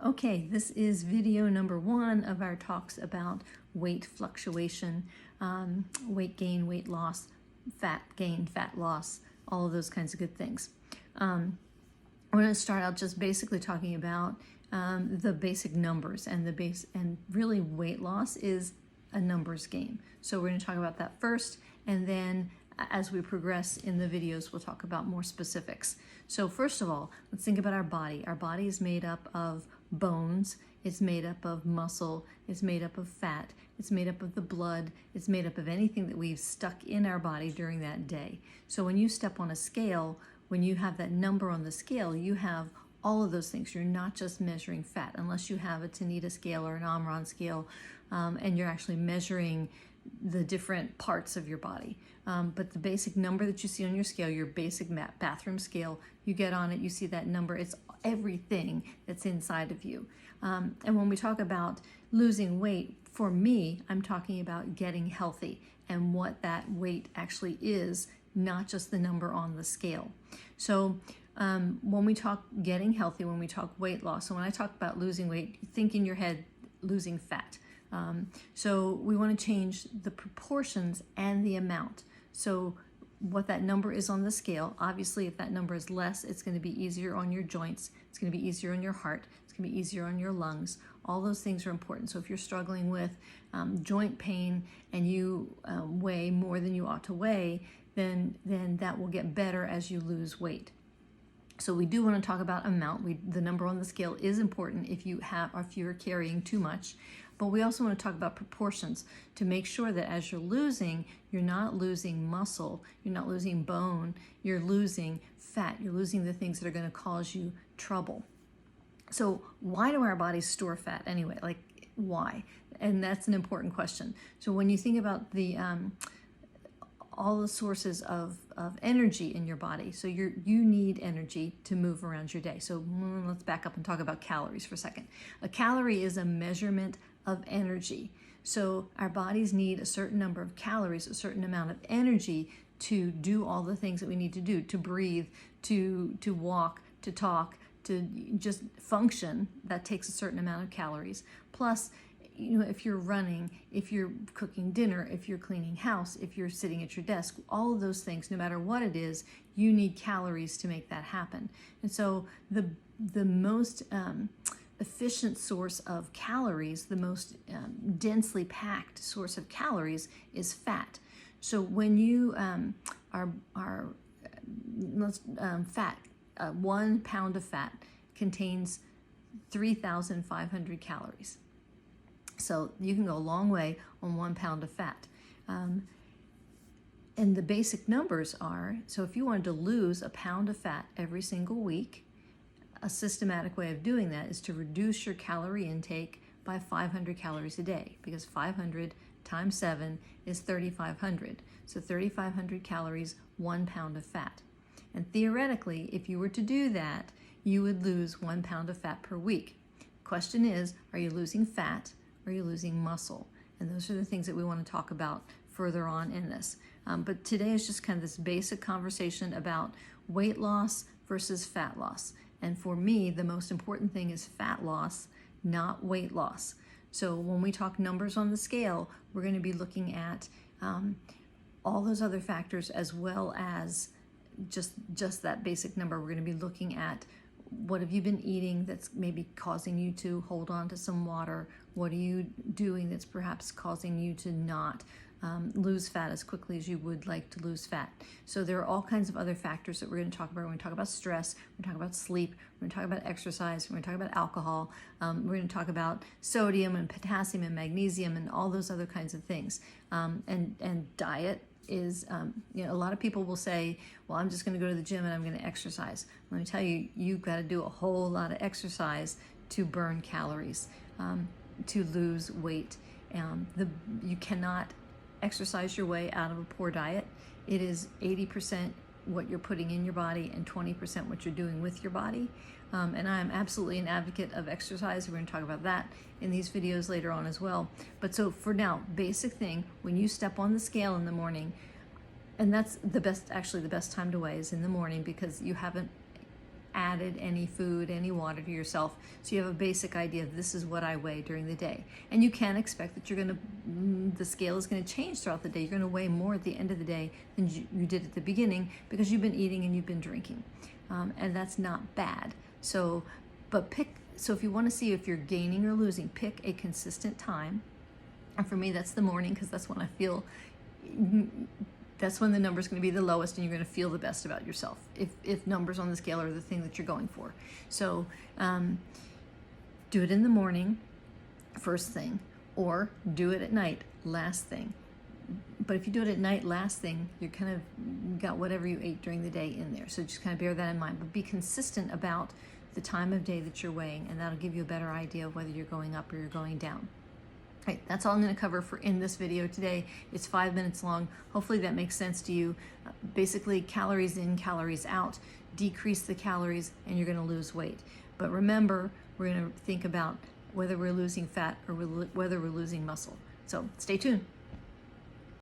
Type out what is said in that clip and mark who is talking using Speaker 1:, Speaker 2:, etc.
Speaker 1: Okay, this is video number 1 of our talks about weight fluctuation, weight gain, weight loss, fat gain, fat loss, all of those kinds of good things. I'm going to start out just basically talking about the basic numbers and really weight loss is a numbers game. So we're going to talk about that first, and then as we progress in the videos, we'll talk about more specifics. So first of all, let's think about our body. Our body is made up of bones, it's made up of muscle, it's made up of fat, it's made up of the blood, it's made up of anything that we've stuck in our body during that day. So when you step on a scale, when you have that number on the scale, you have all of those things. You're not just measuring fat, unless you have a Tanita scale or an Omron scale, and you're actually measuring the different parts of your body. But the basic number that you see on your scale, your basic bathroom scale, you get on it, you see that number, it's everything that's inside of you. And when we talk about losing weight, for me, I'm talking about getting healthy and what that weight actually is, not just the number on the scale. So when we talk getting healthy, when we talk weight loss, so when I talk about losing weight, think in your head losing fat. So we want to change the proportions and the amount. So what that number is on the scale, obviously if that number is less, it's going to be easier on your joints, it's going to be easier on your heart, it's going to be easier on your lungs. All those things are important. So if you're struggling with joint pain and you weigh more than you ought to weigh, then that will get better as you lose weight. So we do want to talk about amount. The number on the scale is important if you're carrying too much, but we also want to talk about proportions to make sure that as you're not losing muscle, you're not losing bone, you're losing fat, you're losing the things that are going to cause you trouble. So why do our bodies store fat anyway? Like, why? And that's an important question. So when you think about all the sources of energy in your body. So you need energy to move around your day. So let's back up and talk about calories for a second. A calorie is a measurement of energy. So our bodies need a certain number of calories, a certain amount of energy to do all the things that we need to do, to breathe, to walk, to talk, to just function. That takes a certain amount of calories. Plus, if you're running, if you're cooking dinner, if you're cleaning house, if you're sitting at your desk, all of those things, no matter what it is, you need calories to make that happen. And so the most efficient source of calories, the most densely packed source of calories is fat. So when you fat, 1 pound of fat contains 3,500 calories. So you can go a long way on 1 pound of fat. And the basic numbers are, so if you wanted to lose a pound of fat every single week, a systematic way of doing that is to reduce your calorie intake by 500 calories a day, because 500 times 7 is 3,500. So 3,500 calories, 1 pound of fat. And theoretically, if you were to do that, you would lose 1 pound of fat per week. Question is, are you losing fat? Or you're losing muscle? And those are the things that we want to talk about further on in this. But today is just kind of this basic conversation about weight loss versus fat loss. And for me, the most important thing is fat loss, not weight loss. So when we talk numbers on the scale, we're going to be looking at all those other factors as well as just that basic number. We're going to be looking at what have you been eating that's maybe causing you to hold on to some water? What are you doing that's perhaps causing you to not lose fat as quickly as you would like to lose fat? So there are all kinds of other factors that we're going to talk about. We're going to talk about stress, we're going to talk about sleep, we're going to talk about exercise, we're going to talk about alcohol, we're going to talk about sodium and potassium and magnesium and all those other kinds of things. And diet is, a lot of people will say, well, I'm just going to go to the gym and I'm going to exercise. Let me tell you, you've got to do a whole lot of exercise to burn calories, to lose weight. You cannot exercise your way out of a poor diet. It is 80% what you're putting in your body and 20% what you're doing with your body. And I'm absolutely an advocate of exercise. We're going to talk about that in these videos later on as well. But so for now, basic thing, when you step on the scale in the morning, and that's the best time to weigh is in the morning, because you haven't added any food, any water to yourself. So you have a basic idea of this is what I weigh during the day. And you can expect that the scale is going to change throughout the day. You're going to weigh more at the end of the day than you did at the beginning because you've been eating and you've been drinking. And that's not bad. So if you want to see if you're gaining or losing, pick a consistent time. And for me, that's the morning, because that's when I feel, that's when the number's going to be the lowest and you're going to feel the best about yourself, if numbers on the scale are the thing that you're going for. So do it in the morning, first thing, or do it at night, last thing. But if you do it at night, last thing, you're kind of got whatever you ate during the day in there. So just kind of bear that in mind, but be consistent about the time of day that you're weighing, and that'll give you a better idea of whether you're going up or you're going down. Right, that's all I'm going to cover in this video today. It's 5 minutes long. Hopefully that makes sense to you. Basically, calories in, calories out. Decrease the calories and you're going to lose weight. But remember, we're going to think about whether we're losing fat or whether we're losing muscle. So stay tuned.